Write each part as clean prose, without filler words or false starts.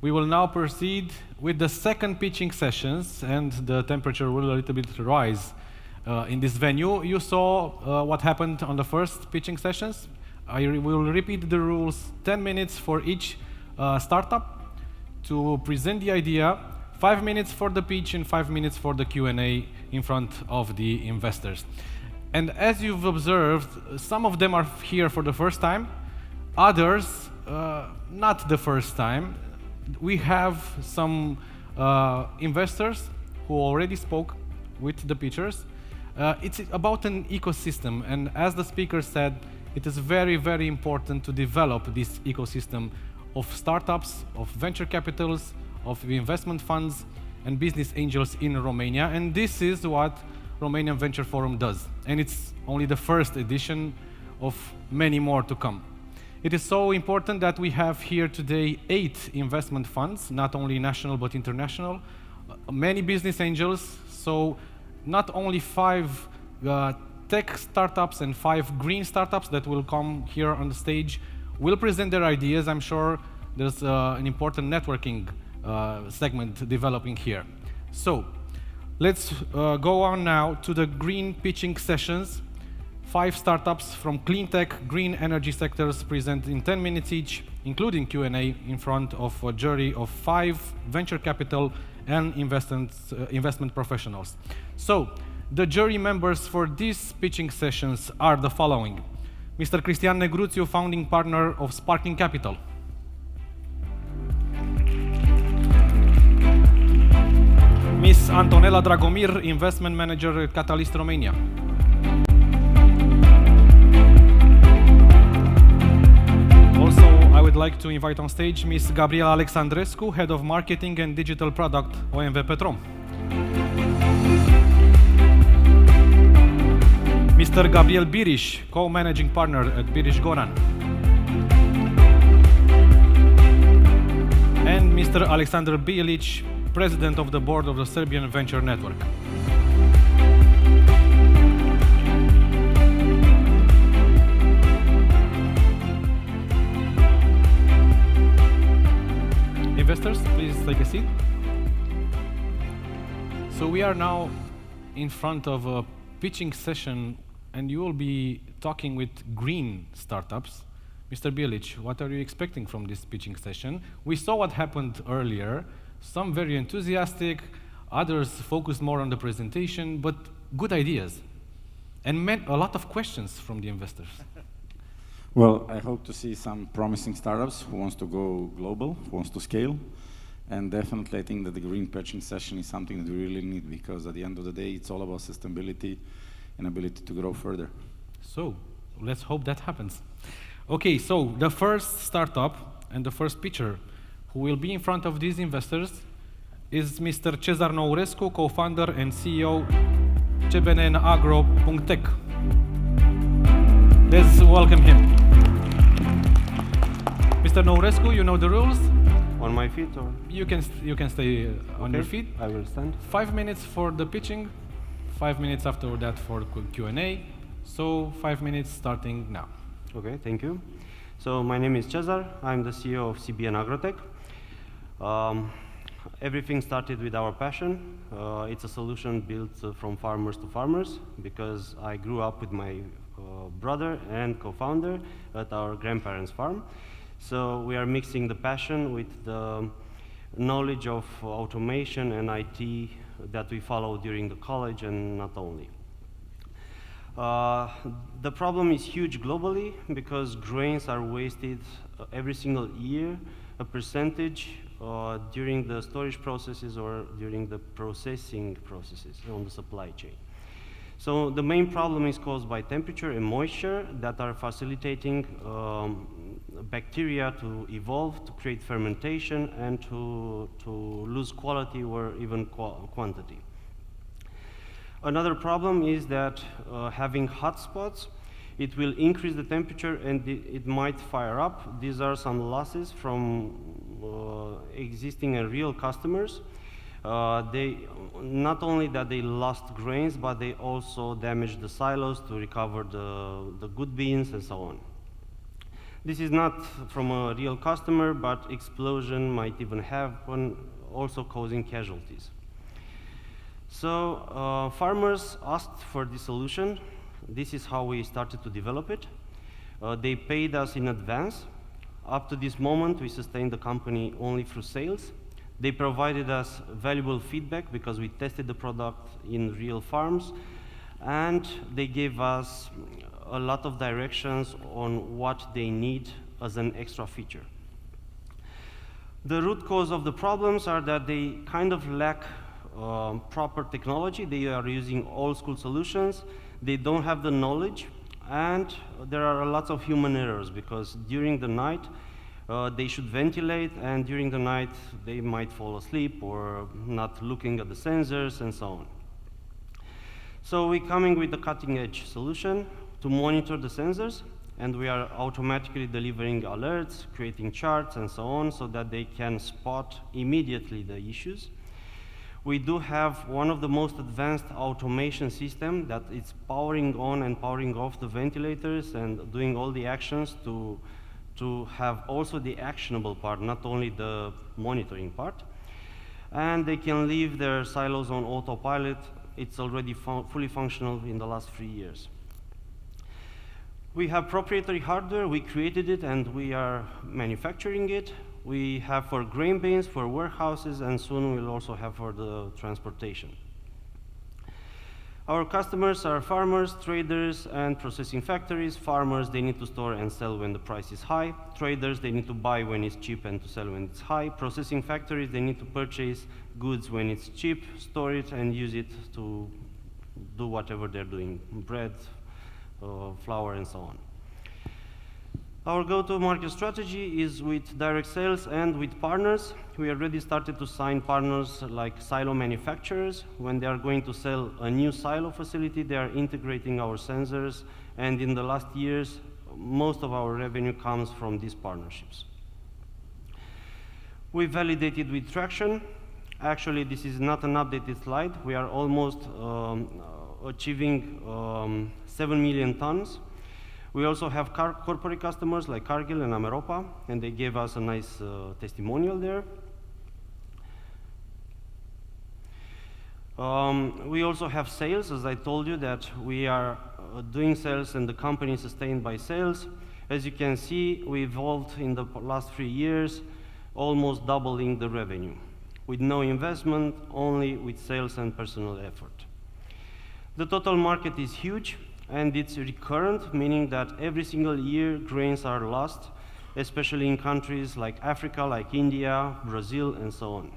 We will now proceed with the second pitching sessions, and the temperature will a little bit rise in this venue. You saw what happened on the first pitching sessions. I will repeat the rules: 10 minutes for each startup to present the idea, 5 minutes for the pitch, and 5 minutes for the Q&A in front of the investors. And as you've observed, some of them are here for the first time, others not the first time. We have some investors who already spoke with the pitchers. It's about an ecosystem, and as the speaker said, it is very, very important to develop this ecosystem of startups, of venture capitals, of investment funds, and business angels in Romania, and this is what Romanian Venture Forum does. And it's only the first edition of many more to come. It is so important that we have here today 8 investment funds, not only national but international, many business angels, so not only 5 tech startups and 5 green startups that will come here on the stage will present their ideas. I'm sure there's an important networking segment developing here. So let's go on now to the green pitching sessions. 5 startups from clean tech, green energy sectors present in 10 minutes each, including Q&A in front of a jury of 5 venture capital and investment professionals. So the jury members for these pitching sessions are the following: Mr. Cristian Negruțiu, founding partner of Sparking Capital. Miss Antonella Dragomir, investment manager at Catalyst Romania. Also, I would like to invite on stage Miss Gabriela Alexandrescu, head of marketing and digital product, OMV Petrom. Mr. Gabriel Biriș, co-managing partner at Biriș Goran. And Mr. Alexander Bilic, president of the board of the Serbian Venture Network. Investors, please take a seat. So we are now in front of a pitching session, and you will be talking with green startups. Mr. Bilic, what are you expecting from this pitching session? We saw what happened earlier. Some very enthusiastic, others focused more on the presentation, but good ideas. And a lot of questions from the investors. Well, I hope to see some promising startups who wants to go global, who wants to scale. And definitely I think that the green pitching session is something that we really need, because at the end of the day, it's all about sustainability and ability to grow further. So let's hope that happens. Okay, so the first startup and the first pitcher who will be in front of these investors is Mr. Cezar Nourescu, co-founder and CEO cbnagro.tech. Let's welcome him. Mr. Nourescu, you know the rules. On my feet, or? You can stay on your feet. I will stand. 5 minutes for the pitching, 5 minutes after that for Q&A. So 5 minutes starting now. Okay, thank you. So my name is Cezar. I'm the CEO of CBN Agrotech. Everything started with our passion. It's a solution built from farmers to farmers, because I grew up with my brother and co-founder at our grandparents' farm. So we are mixing the passion with the knowledge of automation and IT that we follow during the college, and not only. The problem is huge globally, because grains are wasted every single year, a percentage during the storage processes or during the processing processes on the supply chain. So the main problem is caused by temperature and moisture that are facilitating bacteria to evolve, to create fermentation, and to lose quality or even quantity. Another problem is that having hot spots, it will increase the temperature and it might fire up. These are some losses from existing and real customers. They not only that they lost grains, but they also damaged the silos to recover the good beans and so on. This is not from a real customer, but explosion might even happen, also causing casualties. So farmers asked for this solution. This is how we started to develop it. They paid us in advance. Up to this moment, we sustained the company only through sales. They provided us valuable feedback because we tested the product in real farms, and they gave us a lot of directions on what they need as an extra feature. The root cause of the problems are that they kind of lack proper technology. They are using old school solutions. They don't have the knowledge, and there are lots of human errors because during the night they should ventilate, and during the night they might fall asleep or not looking at the sensors and so on. So we're coming with a cutting-edge solution to monitor the sensors, and we are automatically delivering alerts, creating charts and so on so that they can spot immediately the issues. We do have one of the most advanced automation system that is powering on and powering off the ventilators and doing all the actions to have also the actionable part, not only the monitoring part. And they can leave their silos on autopilot. It's already fully functional in the last 3 years. We have proprietary hardware. We created it and we are manufacturing it. We have for grain bins, for warehouses, and soon we'll also have for the transportation. Our customers are farmers, traders, and processing factories. Farmers, they need to store and sell when the price is high. Traders, they need to buy when it's cheap and to sell when it's high. Processing factories, they need to purchase goods when it's cheap, store it, and use it to do whatever they're doing, bread, flour, and so on. Our go-to-market strategy is with direct sales and with partners. We already started to sign partners like silo manufacturers. When they are going to sell a new silo facility, they are integrating our sensors, and in the last years, most of our revenue comes from these partnerships. We validated with traction. Actually, this is not an updated slide. We are almost achieving 7 million tons. We also have corporate customers like Cargill and Ameropa, and they gave us a nice testimonial there. We also have sales. As I told you, that we are doing sales and the company is sustained by sales. As you can see, we evolved in the last 3 years, almost doubling the revenue, with no investment, only with sales and personal effort. The total market is huge, and it's recurrent, meaning that every single year grains are lost, especially in countries like Africa, like India, Brazil, and so on.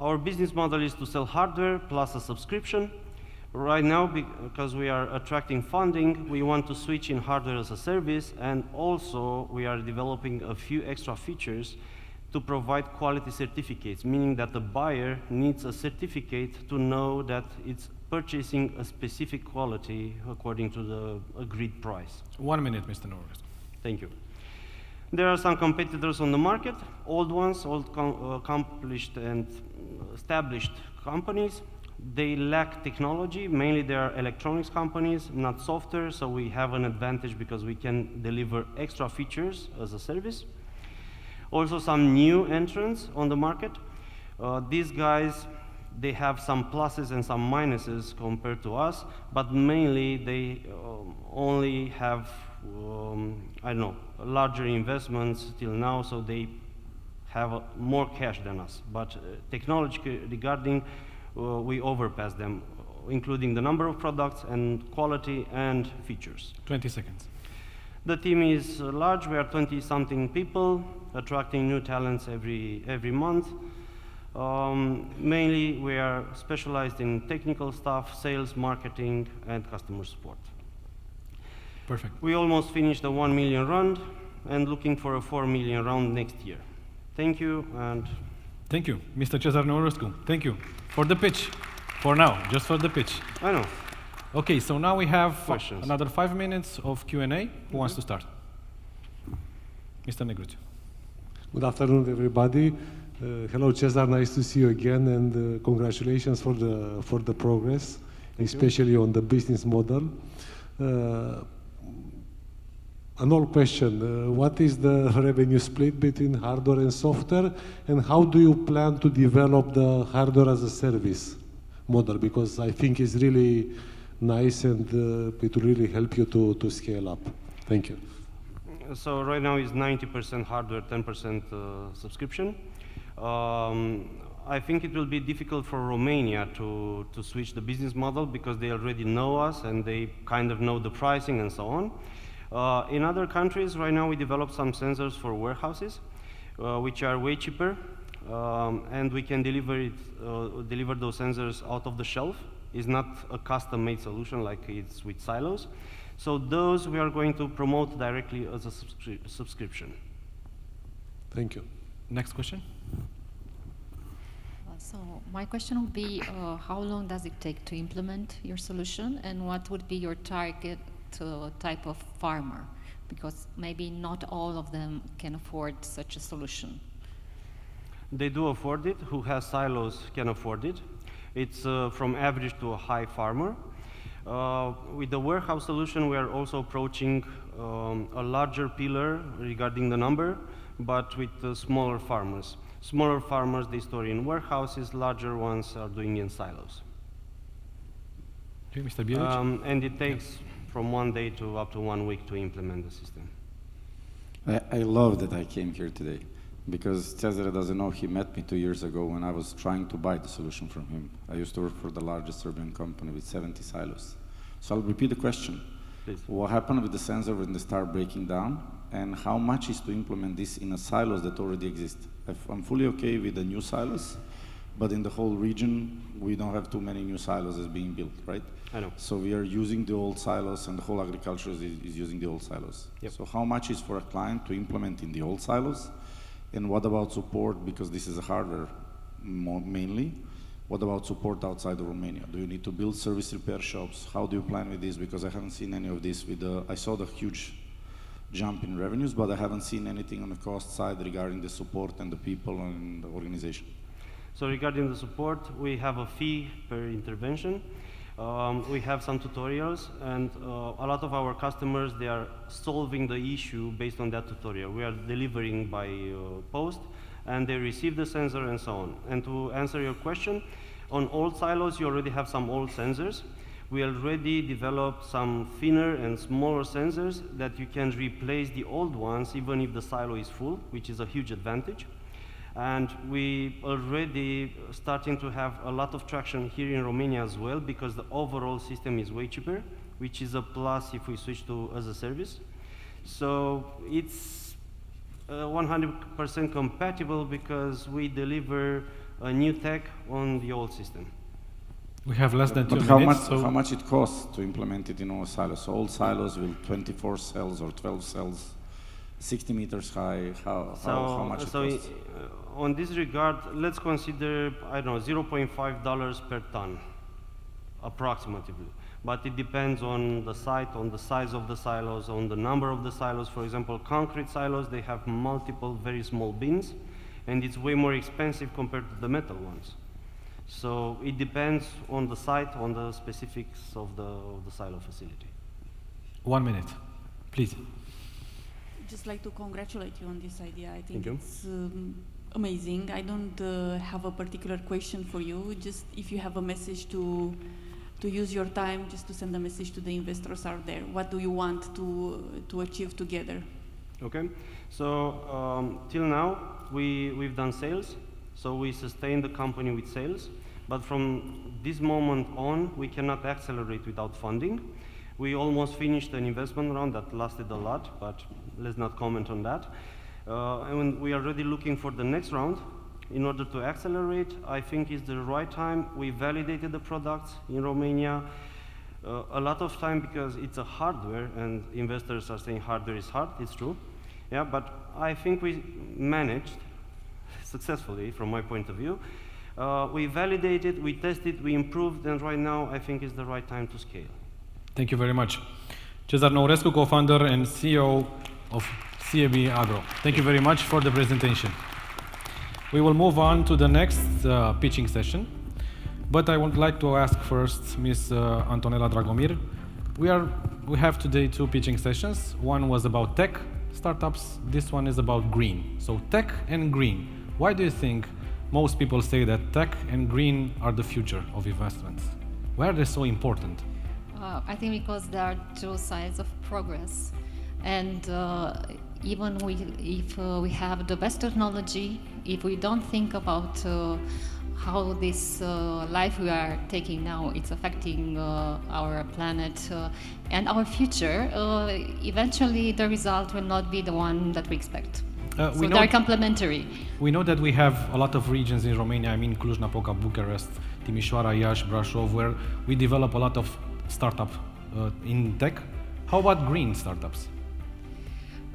Our business model is to sell hardware plus a subscription. Right now, because we are attracting funding, we want to switch in hardware as a service, and also we are developing a few extra features to provide quality certificates, meaning that the buyer needs a certificate to know that it's purchasing a specific quality according to the agreed price. 1 minute, Mr. Norris. Thank you. There are some competitors on the market, old ones, accomplished and established companies. They lack technology. Mainly they are electronics companies, not software, so we have an advantage because we can deliver extra features as a service. Also some new entrants on the market. These guys, they have some pluses and some minuses compared to us, but mainly they only have, I don't know, larger investments till now, so they have more cash than us. But technology regarding, we overpass them, including the number of products and quality and features. 20 seconds. The team is large. We are 20-something people, attracting new talents every month. Mainly, we are specialized in technical stuff, sales, marketing, and customer support. Perfect. We almost finished the 1 million round and looking for a 4 million round next year. Thank you, and... Thank you, Mr. Cezar Norescu. Thank you for the pitch. For now, just for the pitch. I know. Okay, so now we have Questions. another 5 minutes of Q&A. Who wants to start? Mr. Negruțiu. Good afternoon, everybody. Hello, Cezar. Nice to see you again, and congratulations for the progress, especially on the business model. an old question. What is the revenue split between hardware and software, and how do you plan to develop the hardware as a service model? Because I think it's really nice and it will really help you to scale up. Thank you. So right now it's 90% hardware, 10% subscription. I think it will be difficult for Romania to switch the business model because they already know us and they kind of know the pricing and so on. In other countries, right now we develop some sensors for warehouses, which are way cheaper, and we can deliver those sensors out of the shelf. It's not a custom-made solution like it's with silos. So those we are going to promote directly as a subscription. Thank you. Next question. So my question would be, how long does it take to implement your solution, and what would be your target type of farmer? Because maybe not all of them can afford such a solution. They do afford it. Who has silos can afford it. It's from average to a high farmer. With the warehouse solution, we are also approaching a larger pillar regarding the number, but with smaller farmers. Smaller farmers, they store in warehouses, larger ones are doing in silos. Okay, Mr. Bielic? And it takes from 1 day to up to 1 week to implement the system. I love that I came here today, because Cesare doesn't know, he met me 2 years ago when I was trying to buy the solution from him. I used to work for the largest Serbian company with 70 silos. So I'll repeat the question. Please. What happened with the sensor when they start breaking down, and how much is to implement this in a silos that already exist? I'm fully okay with the new silos, but in the whole region, we don't have too many new silos as being built, right? I know. So we are using the old silos, and the whole agriculture is using the old silos. Yep. So how much is for a client to implement in the old silos? And what about support, because this is a hardware mainly? What about support outside of Romania? Do you need to build service repair shops? How do you plan with this? Because I haven't seen any of this with I saw the huge jump in revenues, but I haven't seen anything on the cost side regarding the support and the people and the organization. So regarding the support, we have a fee per intervention. We have some tutorials, and a lot of our customers, they are solving the issue based on that tutorial. We are delivering by post, and they receive the sensor and so on. And to answer your question, on old silos, you already have some old sensors. We already developed some thinner and smaller sensors that you can replace the old ones even if the silo is full, which is a huge advantage. And we already starting to have a lot of traction here in Romania as well, because the overall system is way cheaper, which is a plus if we switch to as a service. So it's 100% compatible because we deliver a new tech on the old system. We have less than 2 But minutes. how much it costs to implement it in all silos? So old silos with 24 cells or 12 cells, 60 meters high, how much it costs? On this regard, let's consider, I don't know, $0.5 per ton, approximately. But it depends on the site, on the size of the silos, on the number of the silos. For example, concrete silos, they have multiple very small bins, and it's way more expensive compared to the metal ones. So it depends on the site, on the specifics of the silo facility. 1 minute, please. Just like to congratulate you on this idea. I think Thank you. it's amazing. I don't have a particular question for you. Just if you have a message to use your time, just to send a message to the investors out there. What do you want to achieve together? Okay, so till now we've done sales, so we sustain the company with sales, but from this moment on we cannot accelerate without funding. We almost finished an investment round that lasted a lot, but let's not comment on that. And we are already looking for the next round. In order to accelerate, I think it's the right time. We validated the products in Romania. A lot of time because it's a hardware, and investors are saying hardware is hard. It's true. Yeah, but I think we managed successfully, from my point of view. We validated, we tested, we improved, and right now I think it's the right time to scale. Thank you very much. Cezar Nourescu, co-founder and CEO of CAB Agro. Thank you very much for the presentation. We will move on to the next pitching session, but I would like to ask first Ms. Antonela Dragomir We have today two pitching sessions. One was about tech startups. This one is about green. So tech and green. Why do you think most people say that tech and green are the future of investments? Why are they so important? I think because there are two sides of progress, and even if we have the best technology, if we don't think about how this life we are taking now, it's affecting our planet and our future, eventually the result will not be the one that we expect. So they're complementary. We know that we have a lot of regions in Romania, I mean Cluj-Napoca, Bucharest, Timișoara, Iași, Brașov, where we develop a lot of startup in tech. How about green startups?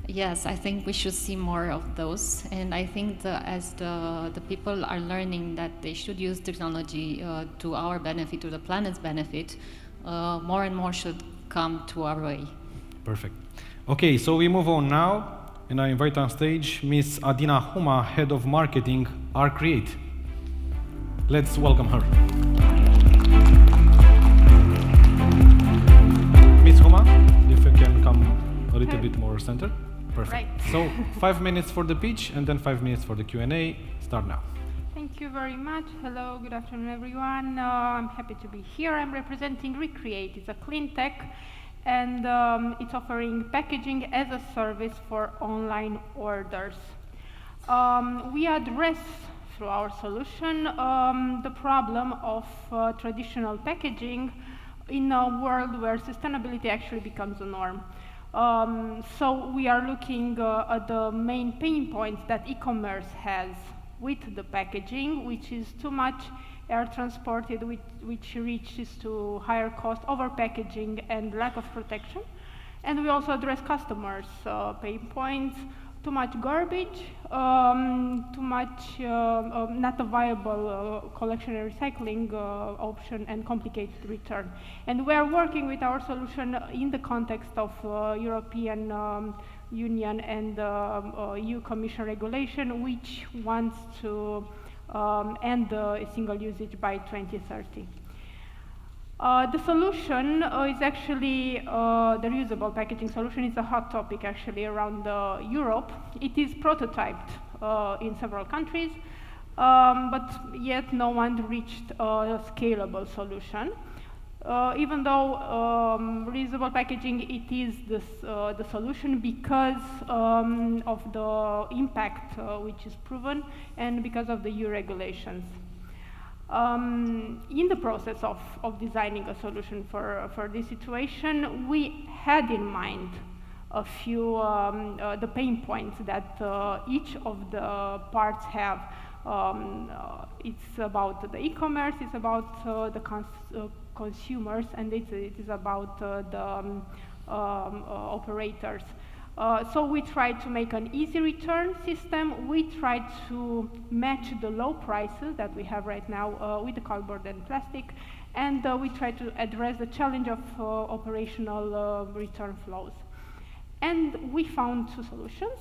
Yes, I think we should see more of those, and I think as the people are learning that they should use technology to our benefit, to the planet's benefit, more and more should come to our way. Perfect. Okay, so we move on now, and I invite on stage Miss Adina Huma, Head of Marketing, Create. Let's welcome her. Miss Huma, if you can come a little bit more center. Perfect. Right. So 5 minutes for the pitch and then 5 minutes for the Q&A. Start now. Thank you very much. Hello, good afternoon, everyone. I'm happy to be here. I'm representing Recreate. It's a clean tech, and it's offering packaging as a service for online orders. We address through our solution the problem of traditional packaging in a world where sustainability actually becomes a norm. So we are looking at the main pain points that e-commerce has with the packaging, which is too much air transported, which reaches to higher cost, over packaging, and lack of protection. And we also address customers' pain points, too much garbage, too much not a viable collection and recycling option, and complicated return. And we are working with our solution in the context of European Union and EU Commission regulation, which wants to end single usage by 2030. The solution is actually, the reusable packaging solution is a hot topic actually around Europe. It is prototyped in several countries, but yet no one reached a scalable solution. Even though reusable packaging, it is the solution because of the impact which is proven and because of the EU regulations. In the process of designing a solution for this situation, we had in mind a few the pain points that each of the parts have. It's about the e-commerce, it's about the consumers, and it is about the operators. So we tried to make an easy return system. We tried to match the low prices that we have right now with the cardboard and plastic, and we tried to address the challenge of operational return flows. And we found two solutions.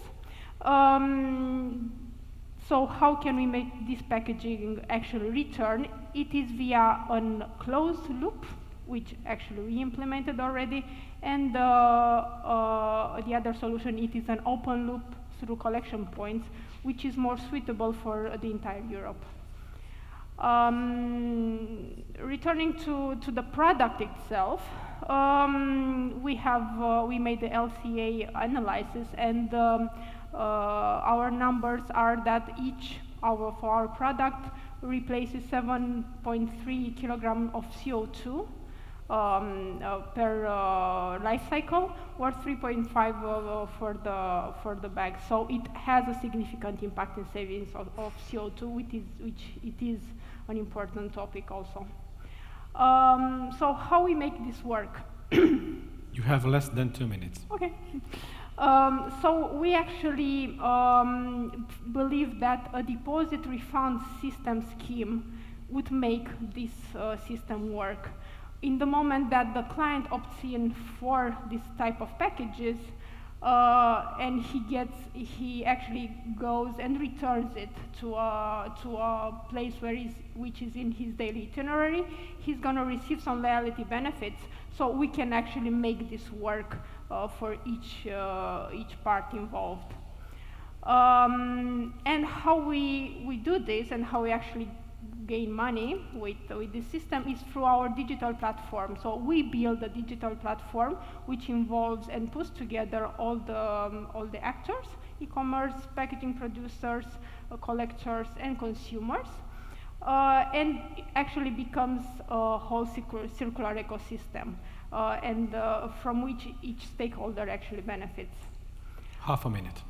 So how can we make this packaging actually return? It is via a closed loop, which actually we implemented already, and the other solution, it is an open loop through collection points, which is more suitable for the entire Europe. Returning to the product itself, we made the LCA analysis, and our numbers are that each of our product replaces 7.3 kilogram of CO2 per life cycle, or 3.5 for the bag. So it has a significant impact in savings of CO2, which is an important topic also. So how we make this work? You have less than 2 minutes. Okay. So we actually believe that a deposit refund system scheme would make this system work. In the moment that the client opts in for this type of packages, and he actually goes and returns it to a place which is in his daily itinerary, he's going to receive some loyalty benefits. So we can actually make this work for each part involved. And how we do this and how we actually gain money with this system is through our digital platform. So we build a digital platform which involves and puts together all the actors, e-commerce, packaging producers, collectors, and consumers, and actually becomes a whole circular ecosystem, and from which each stakeholder actually benefits. Half a minute.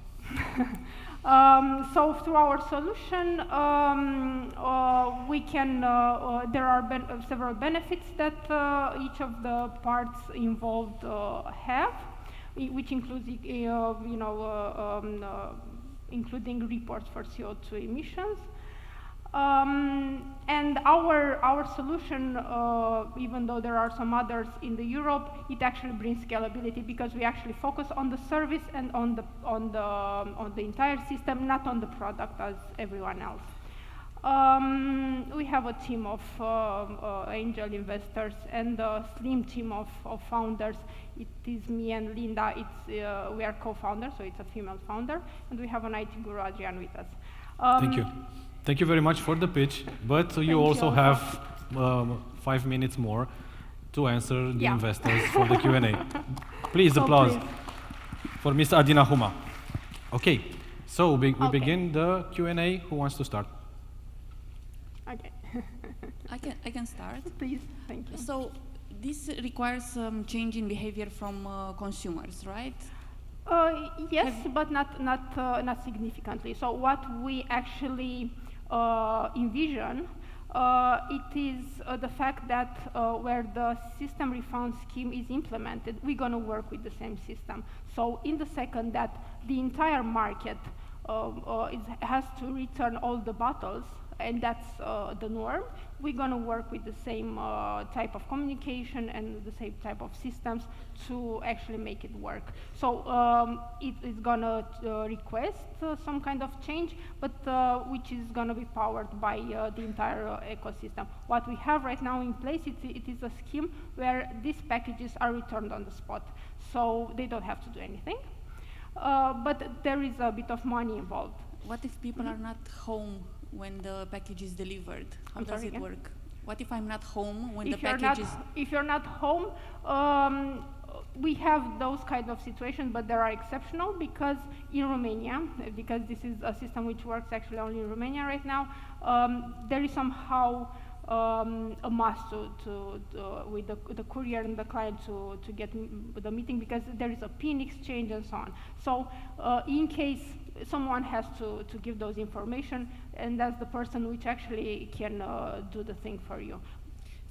So through our solution, we can. There are several benefits that each of the parts involved have, which includes, including reports for CO2 emissions. And our solution, even though there are some others in Europe, it actually brings scalability because we actually focus on the service and on the entire system, not on the product as everyone else. We have a team of angel investors and a slim team of founders. It is me and Linda. We are co-founders, so it's a female founder, and we have an IT guru, Adrian, with us. Thank you. Thank you very much for the pitch, but you also have 5 minutes more to answer the investors for the Q&A. Please, applause for Ms. Adina Huma. Okay, so we begin the Q&A. Who wants to start? Okay. I can start. Please, thank you. So this requires some change in behavior from consumers, right? Yes, but not significantly. So what we actually envision, it is the fact that where the system refund scheme is implemented, we're going to work with the same system. So in the second that the entire market has to return all the bottles, and that's the norm, we're going to work with the same type of communication and the same type of systems to actually make it work. So it is going to request some kind of change, but which is going to be powered by the entire ecosystem. What we have right now in place, it is a scheme where these packages are returned on the spot, so they don't have to do anything. But there is a bit of money involved. What if people are not home when the package is delivered? How does it work? What if I'm not home when the package is... If you're not home, we have those kind of situations, but they are exceptional because in Romania, because this is a system which works actually only in Romania right now, there is somehow a must with the courier and the client to get the meeting because there is a PIN exchange and so on. So in case someone has to give those information, and that's the person which actually can do the thing for you.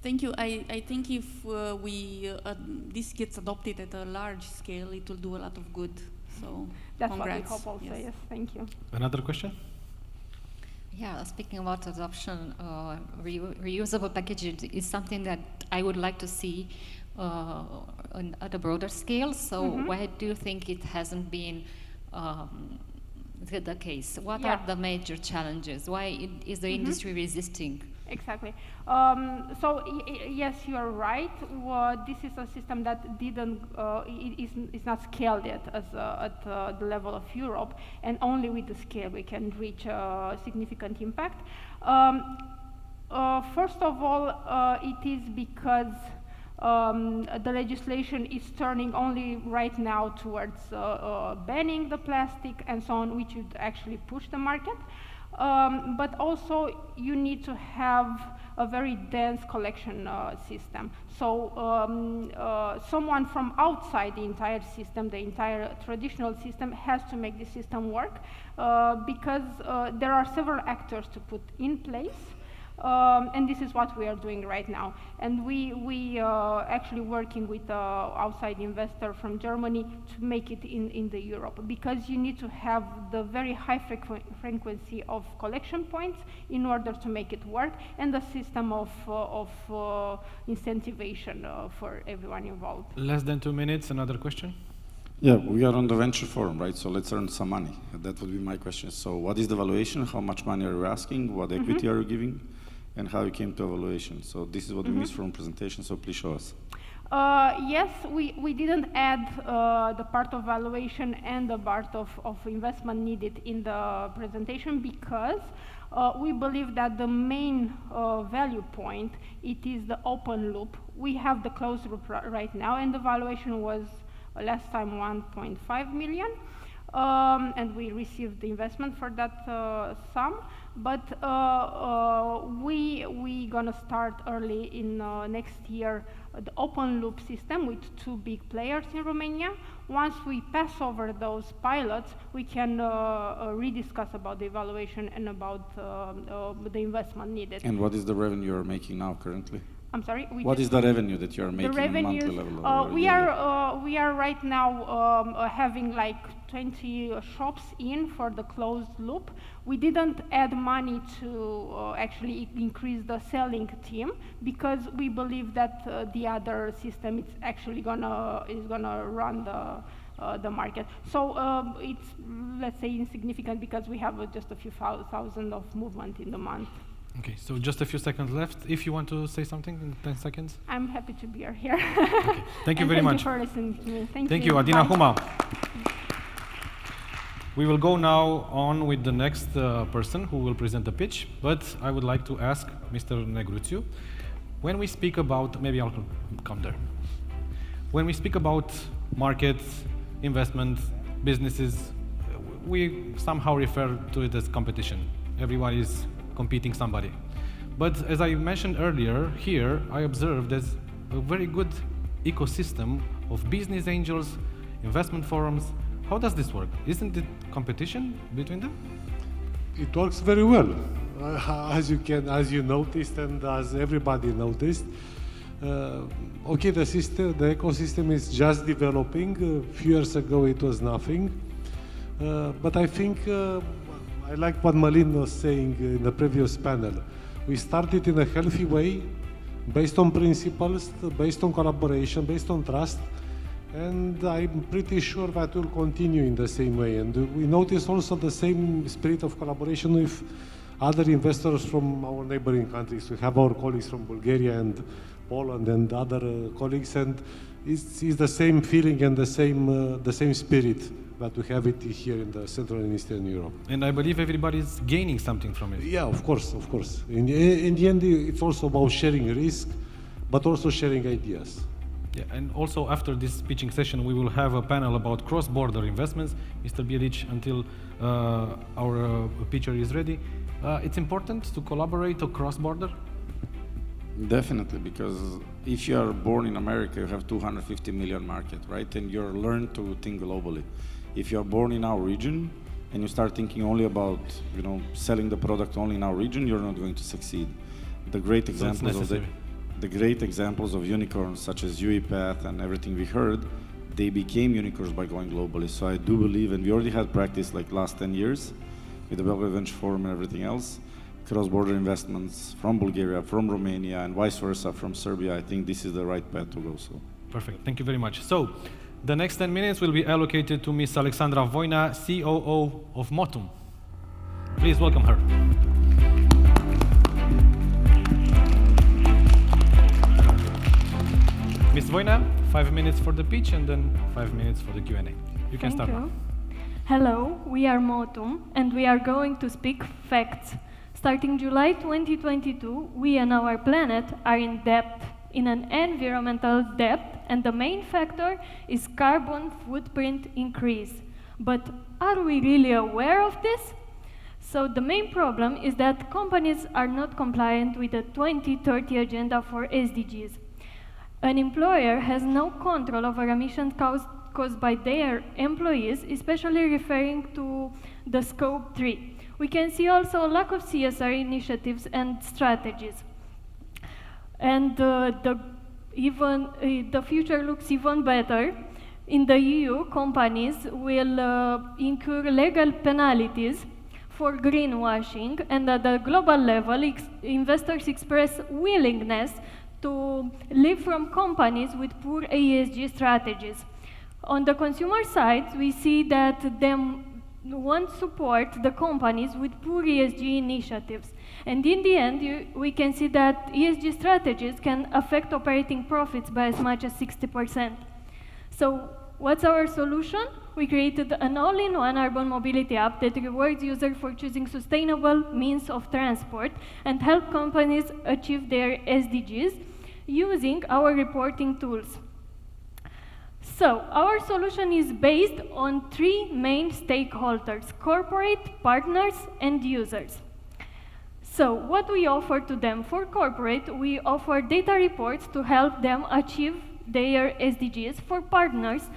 Thank you. I think if this gets adopted at a large scale, it will do a lot of good. So that's congrats. What we hope also. Yes, thank you. Another question? Yeah, speaking about adoption, reusable packaging is something that I would like to see at a broader scale. So why do you think it hasn't been the case? What are the major challenges? Why is the industry resisting? Exactly. So yes, you are right. This is a system that didn't is not scaled yet at the level of Europe, and only with the scale we can reach a significant impact. First of all, it is because the legislation is turning only right now towards banning the plastic and so on, which would actually push the market. But also you need to have a very dense collection system. So someone from outside the entire system, the entire traditional system, has to make the system work because there are several actors to put in place. And this is what we are doing right now. And we actually working with an outside investor from Germany to make it in the Europe, because you need to have the very high frequency of collection points in order to make it work, and the system of incentivation for everyone involved. Less than 2 minutes, another question? Yeah, we are on the Venture Forum, right? So let's earn some money. That would be my question. So what is the valuation? How much money are you asking? What equity are you giving? And how you came to evaluation. So this is what we missed from presentation, so please show us. Yes, we didn't add the part of valuation and the part of investment needed in the presentation because we believe that the main value point, it is the open loop. We have the closed loop right now, and the valuation was last time 1.5 million. And we received the investment for that sum, but we gonna start early in next year the open loop system with 2 big players in Romania. Once we pass over those pilots, we can rediscuss about the evaluation and about the investment needed. And what is the revenue you're making now currently? I'm sorry? What is the revenue that you're making the revenues, monthly level? Or we are right now having like 20 shops in for the closed loop. We didn't add money to actually increase the selling team because we believe that the other system is actually gonna run the market. So it's, let's say, insignificant because we have just a few thousand of movement in the month. Okay, so just a few seconds left. If you want to say something in 10 seconds. I'm happy to be here. Okay. Thank you very much. Thank you for listening to me. Thank you, Adina Huma. We will go now on with the next person who will present the pitch, but I would like to ask Mr. Negruțiu, when we speak about, maybe I'll come there. When we speak about markets, investment, businesses, we somehow refer to it as competition. Everyone is competing somebody. But as I mentioned earlier, here I observed there's a very good ecosystem of business angels, investment forums. How does this work? Isn't it competition between them? It works very well, as you noticed and as everybody noticed. Okay, the ecosystem is just developing. A few years ago it was nothing. But I think I like what Malin was saying in the previous panel. We started in a healthy way, based on principles, based on collaboration, based on trust, and I'm pretty sure that will continue in the same way. And we notice also the same spirit of collaboration with other investors from our neighboring countries. We have our colleagues from Bulgaria and Poland and other colleagues, and it's the same feeling and the same spirit that we have it here in the Central and Eastern Europe. And I believe everybody is gaining something from it. Yeah, of course. In the end, it's also about sharing risk, but also sharing ideas. Yeah, and also after this pitching session, we will have a panel about cross-border investments. Mr. Bilic, until our pitcher is ready. It's important to collaborate across border? Definitely, because if you are born in America, you have 250 million market, right? And you're learned to think globally. If you are born in our region and you start thinking only about, selling the product only in our region, you're not going to succeed. The great examples of unicorns, such as UiPath and everything we heard, they became unicorns by going globally. So I do believe, and we already had practice like last 10 years with the Romanian Venture Forum and everything else, cross-border investments from Bulgaria, from Romania, and vice versa from Serbia. I think this is the right path to go. So. Perfect. Thank you very much. So the next 10 minutes will be allocated to Ms. Alexandra Voina, COO of Motum. Please welcome her. Ms. Voina, 5 minutes for the pitch and then 5 minutes for the Q&A. You can start now. Hello, we are Motum and we are going to speak facts. Starting July 2022, we and our planet are in debt, in an environmental debt, and the main factor is carbon footprint increase. But are we really aware of this? So the main problem is that companies are not compliant with the 2030 agenda for SDGs. An employer has no control over emissions caused by their employees, especially referring to the scope 3. We can see also a lack of CSR initiatives and strategies. And the future looks even better. In the EU, companies will incur legal penalties for greenwashing, and at the global level, investors express willingness to live from companies with poor ESG strategies. On the consumer side, we see that won't support the companies with poor ESG initiatives. And in the end, we can see that ESG strategies can affect operating profits by as much as 60%. So what's our solution? We created an all-in-one urban mobility app that rewards users for choosing sustainable means of transport and help companies achieve their SDGs using our reporting tools. So our solution is based on three main stakeholders: corporate, partners, and users. So what we offer to them? For corporate, we offer data reports to help them achieve their SDGs. For partners,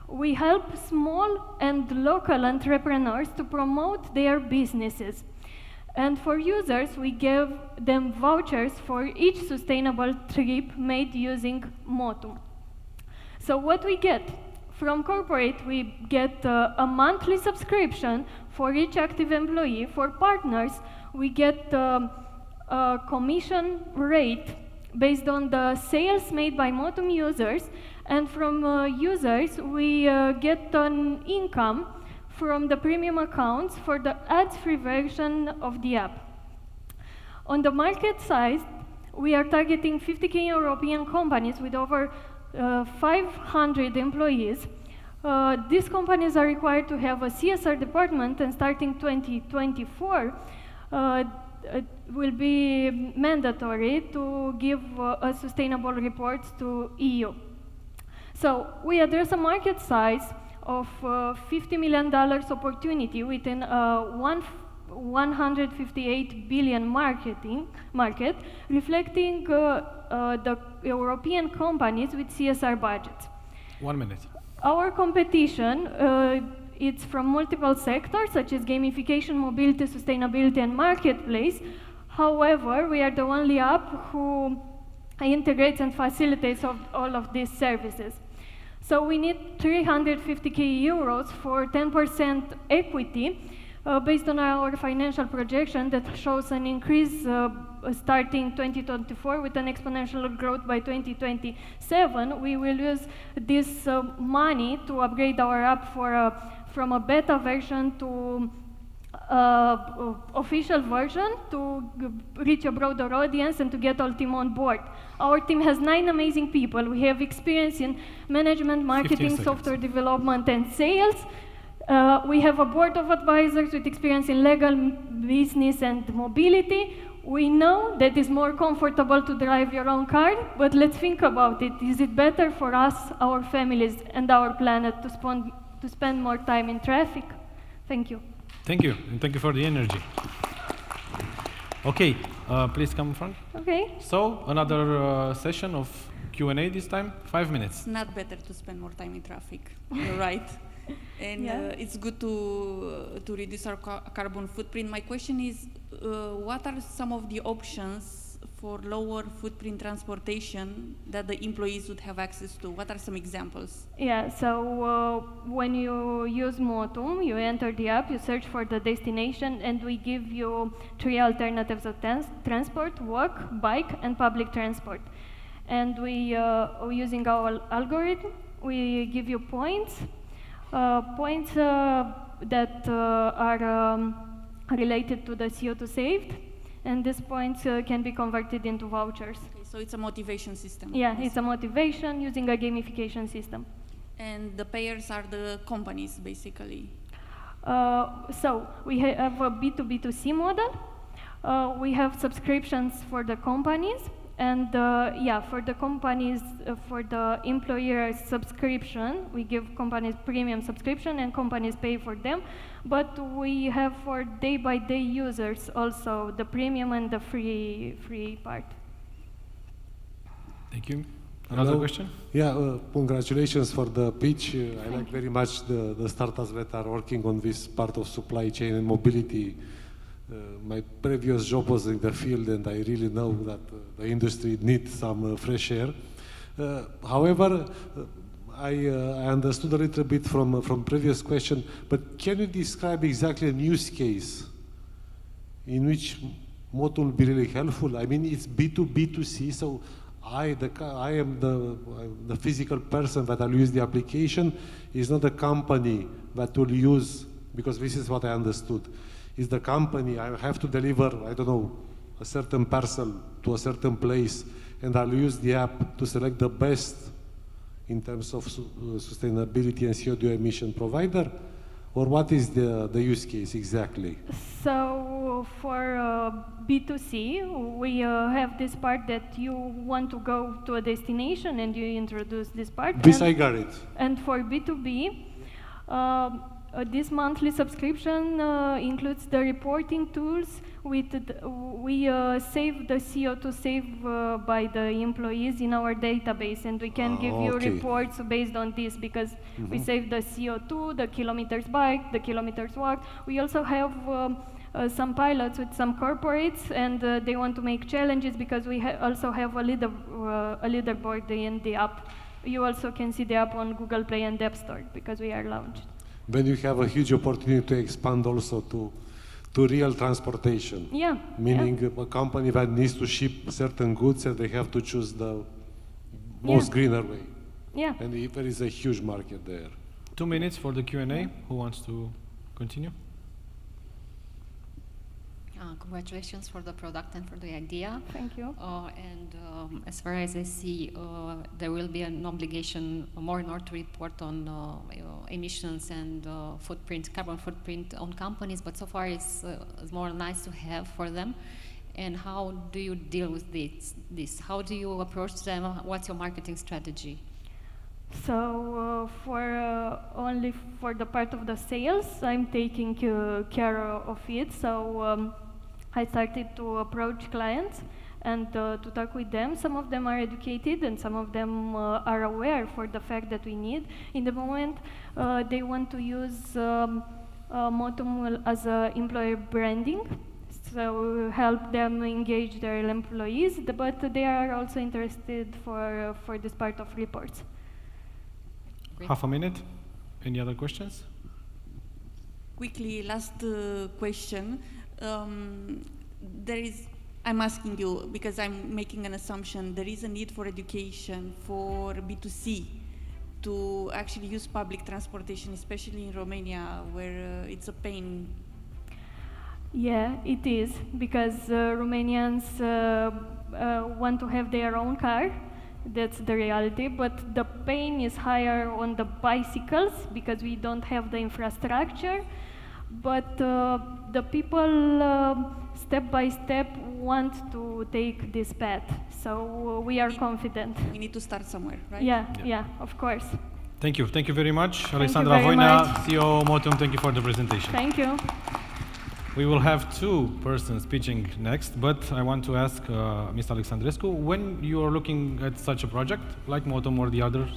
we help small and local entrepreneurs to promote their businesses. And for users, we give them vouchers for each sustainable trip made using Motum. So what we get? From corporate, we get a monthly subscription for each active employee. For partners, we get a commission rate based on the sales made by Motum users. And from users, we get an income from the premium accounts for the ads-free version of the app. On the market side, we are targeting 50K European companies with over 500 employees. These companies are required to have a CSR department, and starting 2024, it will be mandatory to give sustainable reports to EU. So we address a market size of $50 million opportunity within a 158 billion market, reflecting the European companies with CSR budgets. 1 minute. Our competition, it's from multiple sectors, such as gamification, mobility, sustainability, and marketplace. However, we are the only app who integrates and facilitates all of these services. So we need 350K euros for 10% equity, based on our financial projection that shows an increase starting 2024 with an exponential growth by 2027. We will use this money to upgrade our app from a beta version to official version to reach a broader audience and to get our team on board. Our team has 9 amazing people. We have experience in management, marketing, software development, and sales. We have a board of advisors with experience in legal, business, and mobility. We know that it's more comfortable to drive your own car, but let's think about it. Is it better for us, our families, and our planet to spend more time in traffic? Thank you. Thank you, and thank you for the energy. Okay, please come in front. Okay. So, another session of Q&A this time, 5 minutes. It's not better to spend more time in traffic. You're right. And it's good to reduce our carbon footprint. My question is, what are some of the options for lower footprint transportation that the employees would have access to? What are some examples? Yeah, so when you use Motum, you enter the app, you search for the destination, and we give you 3 alternatives of transport: walk, bike, and public transport. And using our algorithm, we give you points. Points that are related to the CO2 saved, and these points can be converted into vouchers. Okay, so it's a motivation system. Yeah, it's a motivation using a gamification system. And the payers are the companies, basically. So we have a B2B2C model. We have subscriptions for the companies. And for the companies, for the employer subscription, we give companies premium subscription and companies pay for them. But we have for day-by-day users also the premium and the free part. Thank you. Another question? Yeah, congratulations for the pitch. I like very much the startups that are working on this part of supply chain and mobility. My previous job was in the field, and I really know that the industry needs some fresh air. However, I understood a little bit from previous question, but can you describe exactly a use case in which Motum will be really helpful? I mean, it's B2B2C, so I am the physical person that will use the application. It's not a company that will use because this is what I understood. Is the company, I have to deliver, I don't know, a certain parcel to a certain place, and I'll use the app to select the best in terms of sustainability and CO2 emission provider? Or what is the use case exactly? So for B2C, we have this part that you want to go to a destination and you introduce this part. This I got it. And for B2B, this monthly subscription includes the reporting tools. We save the CO2 saved by the employees in our database, and we can give you reports based on this, because we save the CO2, the kilometers biked, the kilometers walked. We also have some pilots with some corporates, and they want to make challenges, because we also have a leaderboard in the app. You also can see the app on Google Play and App Store, because we are launched. Then you have a huge opportunity to expand also to real transportation. Yeah. Meaning a company that needs to ship certain goods, and they have to choose the most greener way. Yeah. And there is a huge market there. 2 minutes for the Q&A. Who wants to continue? Congratulations for the product and for the idea. Thank you. As far as I see, there will be an obligation more and more to report on emissions and carbon footprint on companies, but so far it's more nice to have for them. And how do you deal with this? How do you approach them? What's your marketing strategy? So only for the part of the sales, I'm taking care of it. So I started to approach clients and to talk with them. Some of them are educated, and some of them are aware for the fact that we need. In the moment, they want to use Motum as employer branding, so help them engage their employees, but they are also interested for this part of reports. Great. Half a minute. Any other questions? Quickly, last question. I'm asking you, because I'm making an assumption, there is a need for education for B2C to actually use public transportation, especially in Romania, where it's a pain. Yeah, it is, because Romanians want to have their own car. That's the reality, but the pain is higher on the bicycles, because we don't have the infrastructure. But the people, step by step, want to take this path. So we are confident. We need to start somewhere, right? Yeah, of course. Thank you. Thank you very much. Thank Alexandra you very Voina, much. CEO Motum, thank you for the presentation. Thank you. We will have 2 persons pitching next, but I want to ask Mr. Alexandrescu, when you are looking at such a project, like Motum or the others,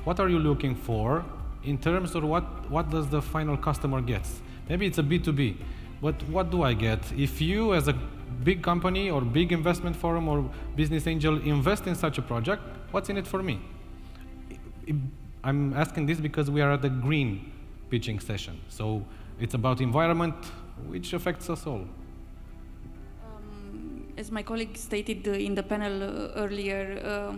what are you looking for in terms of what does the final customer get? Maybe it's a B2B, but what do I get? If you, as a big company or big investment forum or business angel, invest in such a project, what's in it for me? I'm asking this because we are at the green pitching session. So it's about environment, which affects us all. As my colleague stated in the panel earlier,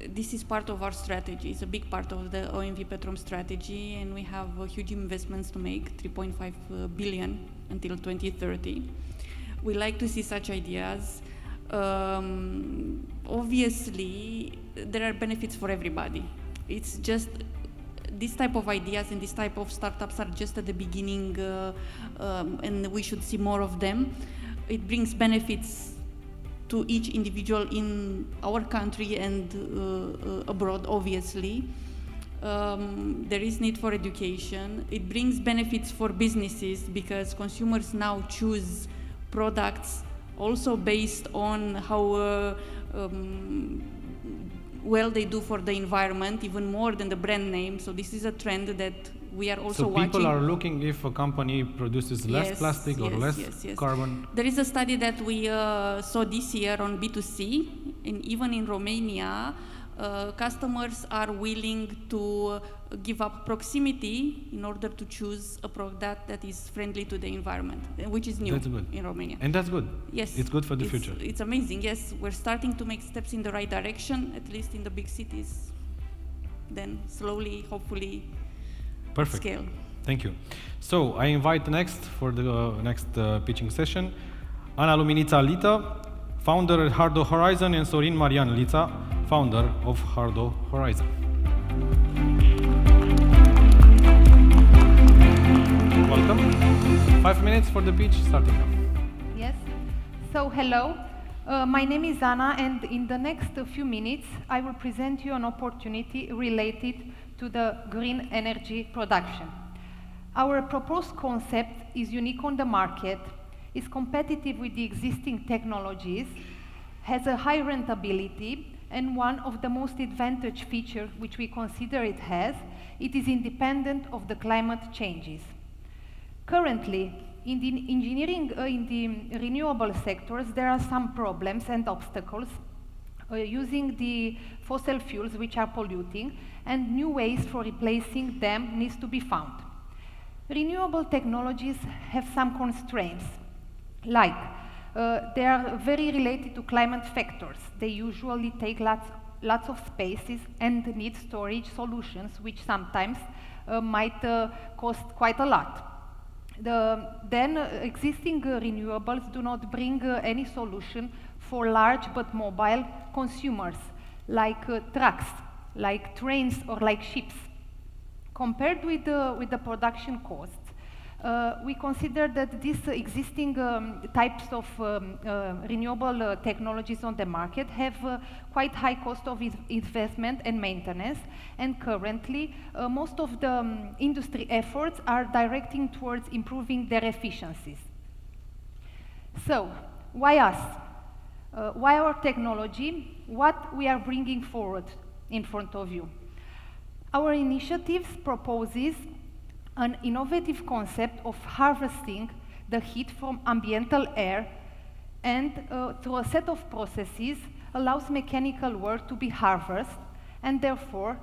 this is part of our strategy. It's a big part of the OMV Petrom strategy, and we have huge investments to make, 3.5 billion until 2030. We like to see such ideas. Obviously, there are benefits for everybody. It's just this type of ideas and this type of startups are just at the beginning, and we should see more of them. It brings benefits to each individual in our country and abroad, obviously. There is need for education. It brings benefits for businesses, because consumers now choose products also based on how well they do for the environment, even more than the brand name. So this is a trend that we are also watching. So people are looking if a company produces less plastic or less carbon. There is a study that we saw this year on B2C, and even in Romania, customers are willing to give up proximity in order to choose a product that is friendly to the environment, which is new in Romania. And that's good. Yes. It's good for the future. It's amazing, yes. We're starting to make steps in the right direction, at least in the big cities. Then slowly, hopefully, Perfect. scale. Thank you. So I invite next for the next pitching session, Ana Luminița Lita, founder at Hardo Horizon, and Sorin Marian Lita, founder of Hardo Horizon. Welcome. 5 minutes for the pitch, starting now. Yes. So hello. My name is Ana, and in the next few minutes, I will present you an opportunity related to the green energy production. Our proposed concept is unique on the market, is competitive with the existing technologies, has a high rentability, and one of the most advantage features which we consider it has, it is independent of the climate changes. Currently, in the engineering, in the renewable sectors, there are some problems and obstacles using the fossil fuels which are polluting, and new ways for replacing them needs to be found. Renewable technologies have some constraints, like they are very related to climate factors. They usually take lots of spaces and need storage solutions, which sometimes might cost quite a lot. Existing renewables do not bring any solution for large but mobile consumers, like trucks, like trains, or like ships. Compared with the production costs, we consider that these existing types of renewable technologies on the market have quite high cost of investment and maintenance, and currently most of the industry efforts are directing towards improving their efficiencies. So, why us? Why our technology? What we are bringing forward in front of you? Our initiative proposes an innovative concept of harvesting the heat from ambiental air, and through a set of processes allows mechanical work to be harvested and therefore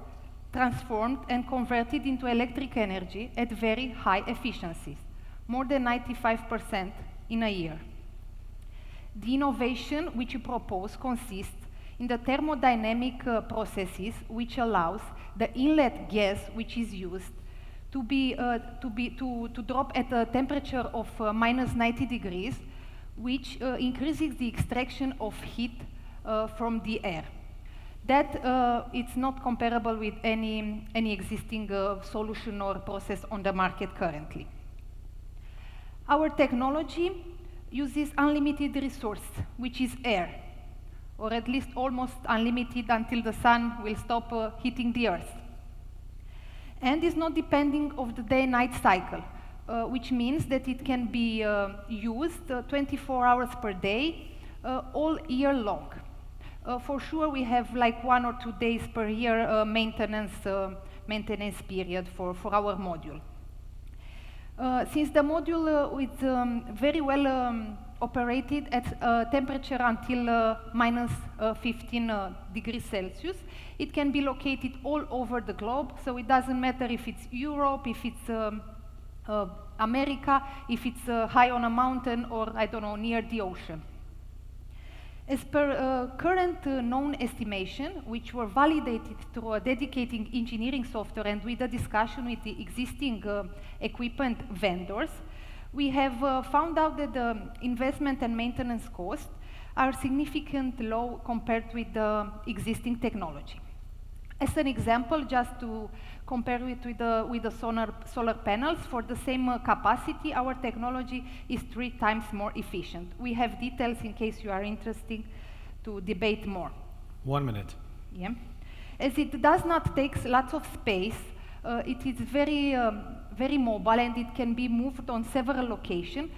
transformed and converted into electric energy at very high efficiencies, more than 95% in a year. The innovation which we propose consists in the thermodynamic processes which allows the inlet gas which is used to drop at a temperature of minus 90 degrees, which increases the extraction of heat from the air. That it's not comparable with any existing solution or process on the market currently. Our technology uses unlimited resource, which is air, or at least almost unlimited until the sun will stop heating the earth. And is not depending on the day-night cycle, which means that it can be used 24 hours per day, all year long. For sure, we have like 1 or 2 days per year maintenance period for our module. Since the module is very well operated at a temperature until minus 15 degrees Celsius, it can be located all over the globe, so it doesn't matter if it's Europe, if it's America, if it's high on a mountain, or I don't know, near the ocean. As per current known estimation, which were validated through a dedicated engineering software and with a discussion with the existing equipment vendors, we have found out that the investment and maintenance costs are significantly low compared with the existing technology. As an example, just to compare it with the solar panels, for the same capacity, our technology is 3 times more efficient. We have details in case you are interested to debate more. 1 minute. Yeah. As it does not take lots of space, it is very mobile, and it can be moved on several locations.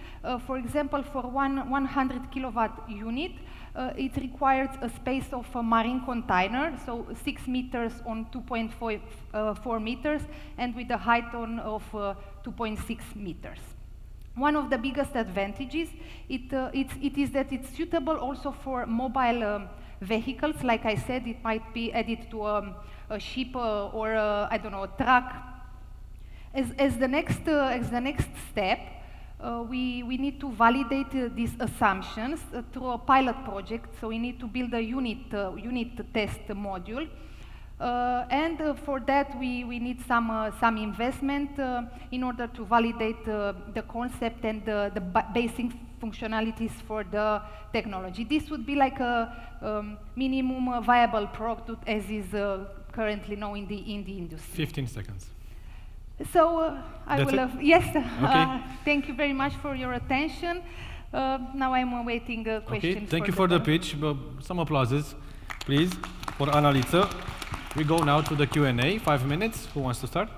For example, for 100 kilowatt unit, it requires a space of a marine container, so 6 meters on 2.4 meters, and with a height of 2.6 meters. One of the biggest advantages it is that it's suitable also for mobile vehicles. Like I said, it might be added to a ship or I don't know, a truck. As the next step, we need to validate these assumptions through a pilot project. So we need to build a unit test module, For that, we need some investment in order to validate the concept and the basic functionalities for the technology. This would be like a minimum viable product as is currently known in the industry. 15 seconds. So I That's will, it? yes, Okay. thank you very much for your attention. Now I'm awaiting questions. Okay, thank you for the pitch. Some applauses, please, for Analica. We go now to the Q&A, 5 minutes. Who wants to start?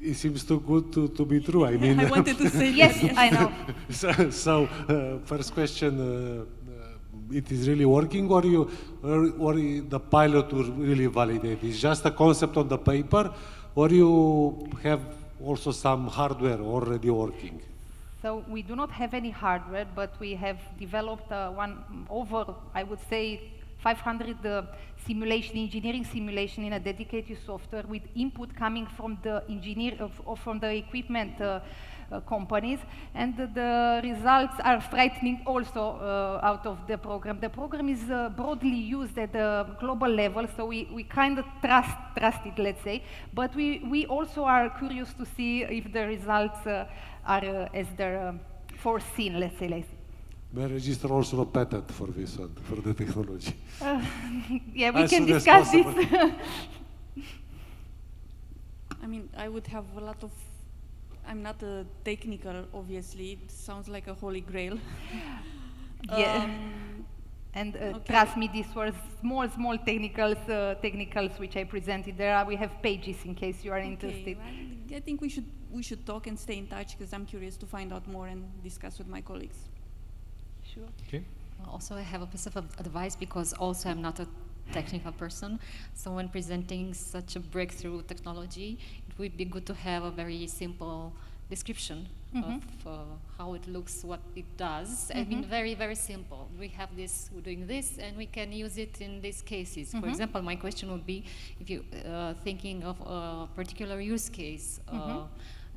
It seems too good to be true. I mean, I wanted to say Yes, that, I know. First question, it is really working, or the pilot will really validate? It's just a concept on the paper, or you have also some hardware already working? So we do not have any hardware, but we have developed I would say, 500 engineering simulation in a dedicated software with input coming from the from the equipment companies, and the results are frightening also out of the program. The program is broadly used at the global level, so we kind of trust it, let's say, but we also are curious to see if the results are as they're foreseen, let's say. May I register also a patent for this one, for the technology? Yeah, we As can soon as discuss this. possible. I mean, I would have a lot of, I'm not a technical, obviously, it sounds like a holy grail. Yeah. And trust me, these were small technicals which I presented there. We have pages in case you are interested. Well, I think we should talk and stay in touch, because I'm curious to find out more and discuss with my colleagues. Sure. Okay. Also, I have a piece of advice, because also I'm not a technical person. So when presenting such a breakthrough technology, it would be good to have a very simple description of how it looks, what it does. I mean, very, very simple. We have this, we're doing this, and we can use it in these cases. For example, my question would be, if you thinking of a particular use case,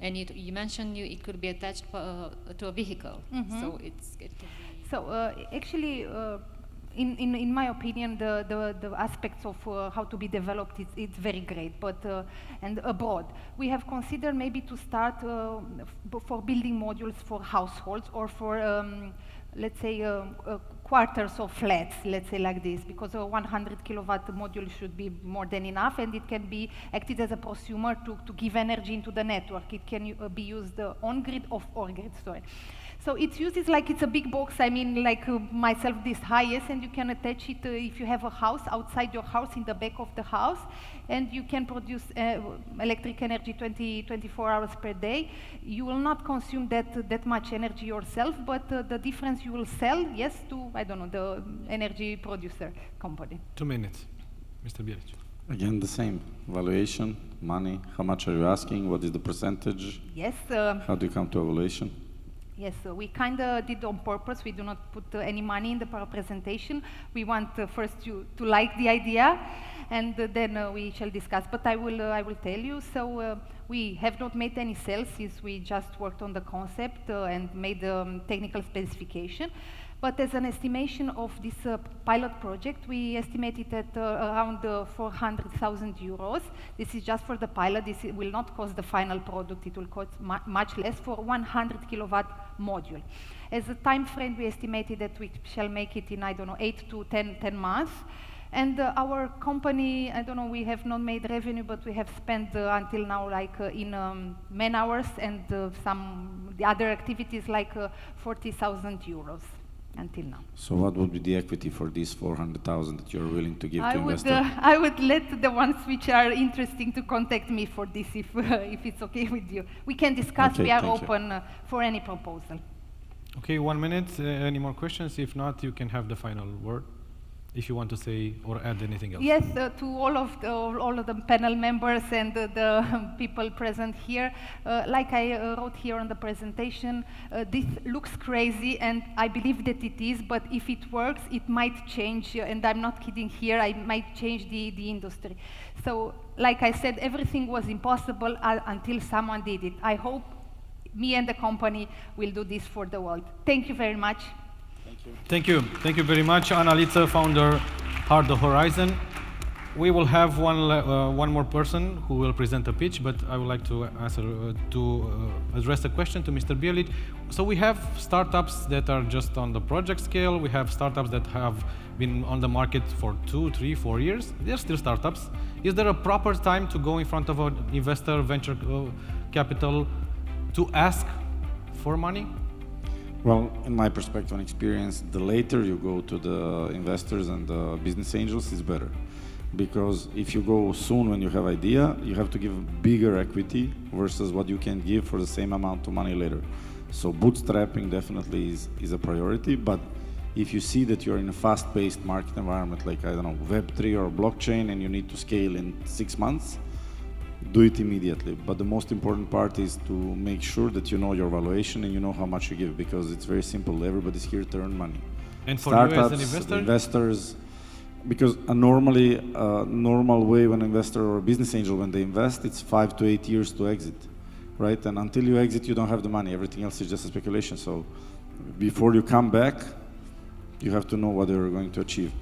and you mentioned it could be attached to a vehicle. So it can be. So actually, in my opinion, the aspects of how to be developed, it's very great, but and abroad. We have considered maybe to start for building modules for households or for, let's say, quarters of flats, let's say like this, because a 100 kilowatt module should be more than enough, and it can be acted as a prosumer to give energy into the network. It can be used on-grid or off-grid, sorry. So it's used, it's like it's a big box, I mean, like myself this high, yes, and you can attach it if you have a house outside your house, in the back of the house, and you can produce electric energy 24 hours per day. You will not consume that much energy yourself, but the difference you will sell, yes, to, I don't know, the energy producer company. 2 minutes. Mr. Bielic. Again, the same. Valuation, money, how much are you asking, what is the percentage? Yes. How do you come to evaluation? Yes, we kind of did on purpose. We do not put any money in the presentation. We want first to like the idea, and then we shall discuss. But I will tell you. So we have not made any sales since we just worked on the concept and made the technical specification. But as an estimation of this pilot project, we estimated at around 400,000 euros. This is just for the pilot. This will not cost the final product. It will cost much less for 100 kilowatt module. As a time frame, we estimated that we shall make it in, I don't know, 8 to 10 months. And our company, I don't know, we have not made revenue, but we have spent until now, like in man hours and the other activities, like 40,000 euros. Until now. So what would be the equity for these 400,000 that you're willing to give to investors? I would let the ones which are interesting to contact me for this, if it's okay with you. We can discuss. Okay, we are thank open for any proposal. Okay, 1 minute. Any more questions? If not, you can have the final word, if you want to say or add anything else. Yes, to all of the panel members and the people present here, like I wrote here on the presentation, this looks crazy, and I believe that it is, but if it works, it might change, and I'm not kidding here, I might change the industry. So, like I said, everything was impossible until someone did it. I hope me and the company will do this for the world. Thank you very much. Thank you. Thank you very much, Analica, founder Hardware Horizon. We will have one more person who will present a pitch, but I would like to address a question to Mr. Bielit. So we have startups that are just on the project scale. We have startups that have been on the market for 2, 3, 4 years. They're still startups. Is there a proper time to go in front of an investor, venture capital, to ask for money? Well, in my perspective and experience, the later you go to the investors and the business angels is better. Because if you go soon when you have idea, you have to give bigger equity versus what you can give for the same amount of money later. So bootstrapping definitely is a priority, but if you see that you're in a fast-paced market environment like, I don't know, Web3 or blockchain and you need to scale in 6 months, do it immediately. But the most important part is to make sure that you know your valuation and you know how much you give, because it's very simple. Everybody's here to earn money. And for startups, you as an investor? Investors, because normally a normal way when an investor or a business angel, when they invest, it's 5 to 8 years to exit, right? And until you exit, you don't have the money. Everything else is just a speculation. So before you come back, you have to know what you're going to achieve.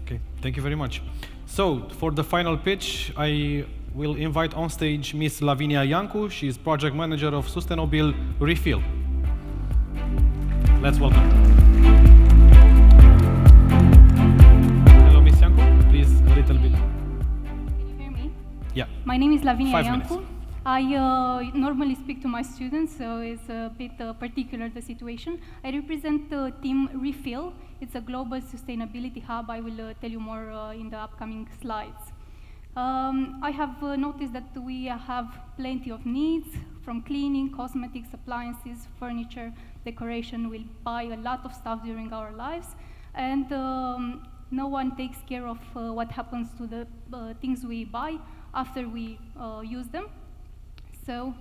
Okay, thank you very much. So for the final pitch, I will invite on stage Ms. Lavinia Iancu. She is project manager of Sustainable Refill. Let's welcome. Hello, Ms. Iancu. Please, a little bit. Can you hear me? Yeah. My name is Lavinia 5 Iancu. minutes. I normally speak to my students, so it's a bit particular, the situation. I represent the team Refill. It's a global sustainability hub. I will tell you more in the upcoming slides. I have noticed that we have plenty of needs, from cleaning, cosmetics, appliances, furniture, decoration. We'll buy a lot of stuff during our lives, and no one takes care of what happens to the things we buy after we use them. So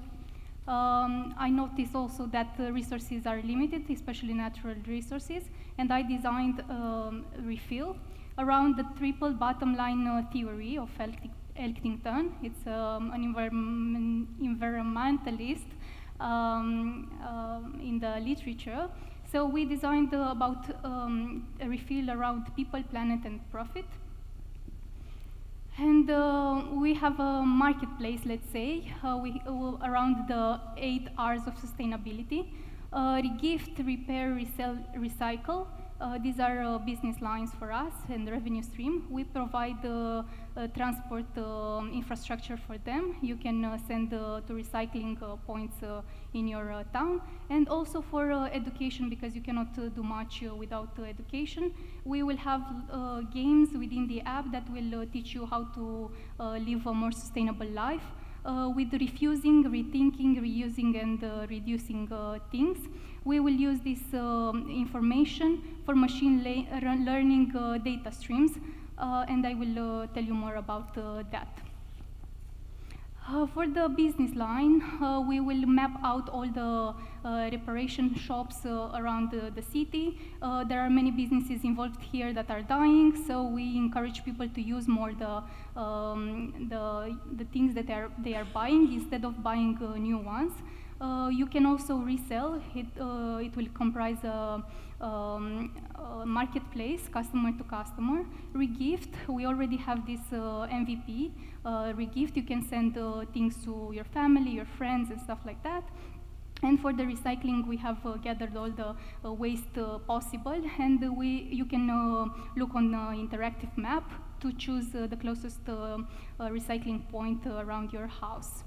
I noticed also that resources are limited, especially natural resources, and I designed Refill around the triple bottom line theory of Elkington. It's an environmentalist in the literature. So we designed about a refill around people, planet, and profit. And we have a marketplace, let's say, around the 8 R's of sustainability. Regift, repair, resell, recycle. These are business lines for us and revenue stream. We provide transport infrastructure for them. You can send to recycling points in your town. And also for education, because you cannot do much without education. We will have games within the app that will teach you how to live a more sustainable life with refusing, rethinking, reusing, and reducing things. We will use this information for machine learning data streams, and I will tell you more about that. For the business line, we will map out all the reparation shops around the city. There are many businesses involved here that are dying, so we encourage people to use more the things that they are buying instead of buying new ones. You can also resell. It will comprise a marketplace, customer to customer. Regift, we already have this MVP. Regift, you can send things to your family, your friends, and stuff like that. And for the recycling, we have gathered all the waste possible, and you can look on the interactive map to choose the closest recycling point around your house.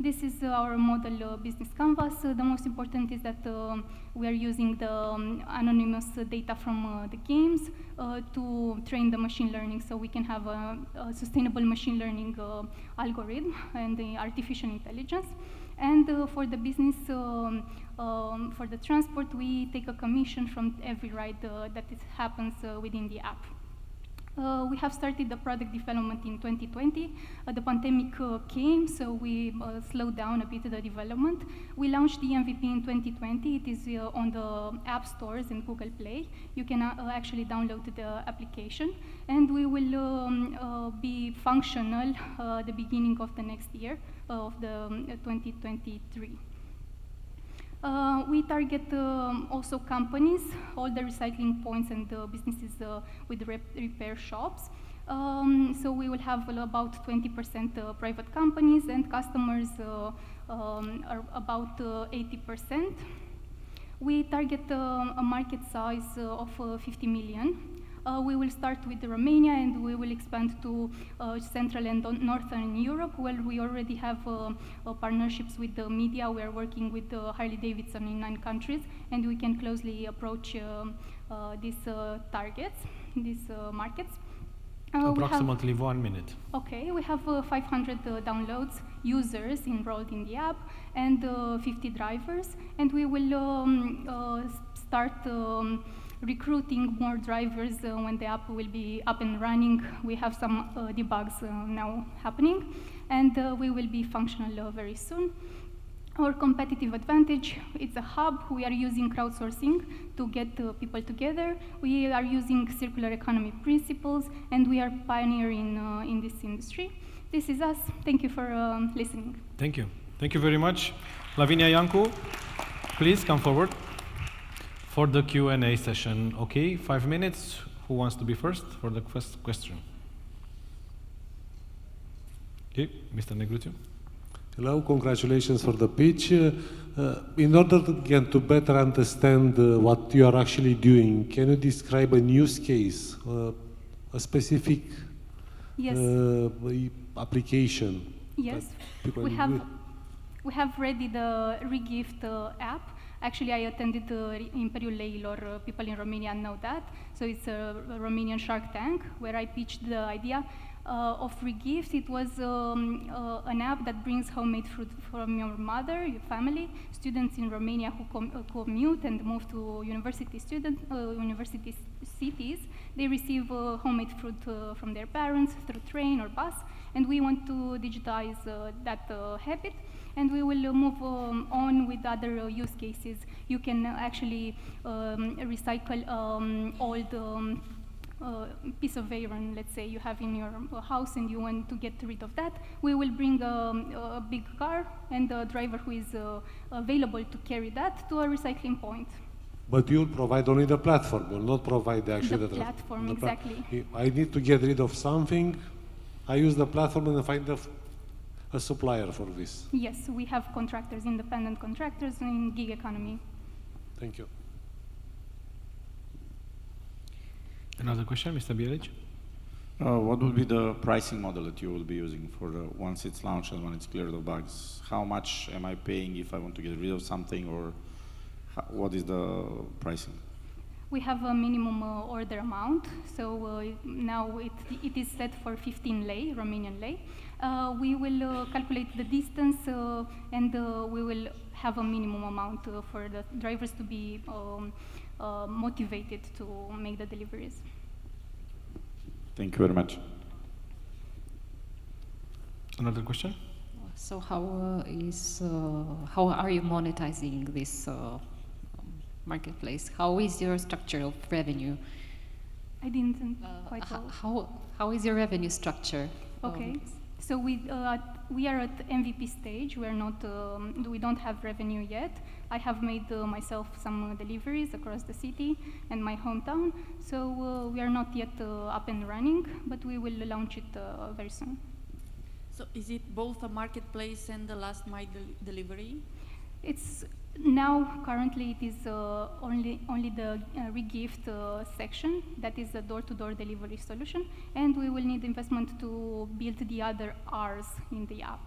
This is our model business canvas. The most important is that we are using the anonymous data from the games to train the machine learning, so we can have a sustainable machine learning algorithm and the artificial intelligence. And for the business, for the transport, we take a commission from every ride that happens within the app. We have started the product development in 2020. The pandemic came, so we slowed down a bit the development. We launched the MVP in 2020. It is on the app stores and Google Play. You can actually download the application, and we will be functional the beginning of the next year, of the 2023. We target also companies, all the recycling points and businesses with repair shops. So we will have about 20% private companies, and customers are about 80%. We target a market size of 50 million. We will start with Romania, and we will expand to Central and Northern Europe, where we already have partnerships with the media. We are working with Harley-Davidson in 9 countries, and we can closely approach these targets, these markets. Approximately 1 minute. Okay, we have 500 downloads, users enrolled in the app, and 50 drivers, and we will start recruiting more drivers when the app will be up and running. We have some debugs now happening, and we will be functional very soon. Our competitive advantage, it's a hub. We are using crowdsourcing to get people together. We are using circular economy principles, and we are pioneering in this industry. This is us. Thank you for listening. Thank you. Thank you very much. Lavinia Iancu, please come forward for the Q&A session. Okay, 5 minutes. Who wants to be first for the first question? Okay, Mr. Negruțiu. Hello, congratulations for the pitch. In order to better understand what you are actually doing, can you describe a use case, a specific application? Yes, we have ready the Regift app. Actually, I attended Imperiul Leilor. People in Romania know that. So it's a Romanian Shark Tank where I pitched the idea of Regift. It was an app that brings homemade fruit from your mother, your family. Students in Romania who commute and move to university cities, they receive homemade fruit from their parents through train or bus. And we want to digitize that habit. And we will move on with other use cases. You can actually recycle old piece of iron, let's say you have in your house and you want to get rid of that. We will bring a big car and a driver who is available to carry that to a recycling point. But you'll provide only the platform, you'll not provide the platform, exactly. I need to get rid of something, I use the platform and I find a supplier for this. Yes, we have contractors, independent contractors in gig economy. Thank you. Another question, Mr. Bielic? What would be the pricing model that you will be using for once it's launched and when it's cleared of bugs? How much am I paying if I want to get rid of something, or what is the pricing? We have a minimum order amount, so now it is set for 15 lei, Romanian lei. We will calculate the distance and we will have a minimum amount for the drivers to be motivated to make the deliveries. Thank you very much. Another question? So how are you monetizing this marketplace? How is your structure of revenue? I didn't quite well. How is your revenue structure? Okay. So we are at MVP stage. We are not. We don't have revenue yet. I have made myself some deliveries across the city and my hometown. So we are not yet up and running, but we will launch it very soon. So is it both a marketplace and the last mile delivery? It's now currently it is only the Regift section that is a door-to-door delivery solution, and we will need investment to build the other R's in the app.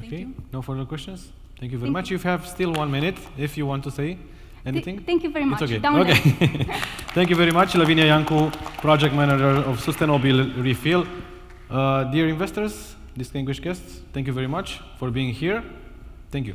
Okay, no further questions? Thank you very much. You have still 1 minute if you want to say anything. Thank you very much. It's okay. Thank you very much, Lavinia Iancu, Project Manager of Sustainable Refill. Dear investors, distinguished guests, thank you very much for being here. Thank you.